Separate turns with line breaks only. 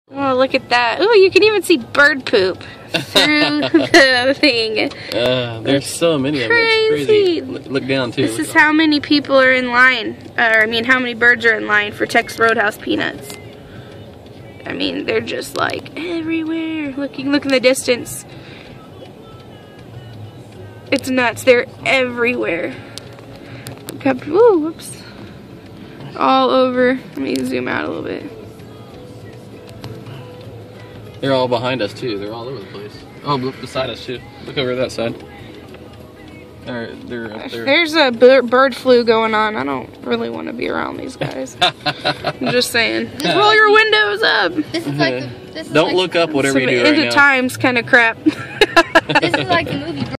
Oh, look at that. Oh, you can even see bird poop through the thing.
There's so many of them. It's crazy. Look down, too.
This is how many people are in line. I mean, how many birds are in line for Tex Roadhouse peanuts. I mean, they're just like everywhere. Look in the distance. It's nuts. They're everywhere. Ooh, whoops. All over. Let me zoom out a little bit.
They're all behind us too. They're all over the place. Oh, beside us too. Look over that side. They're up there.
There's a bird flu going on. I don't really want to be around these guys. I'm just saying. Roll your windows up.
This is like
Don't look up whatever you do right now.
End of times kind of crap.
This is like the movie.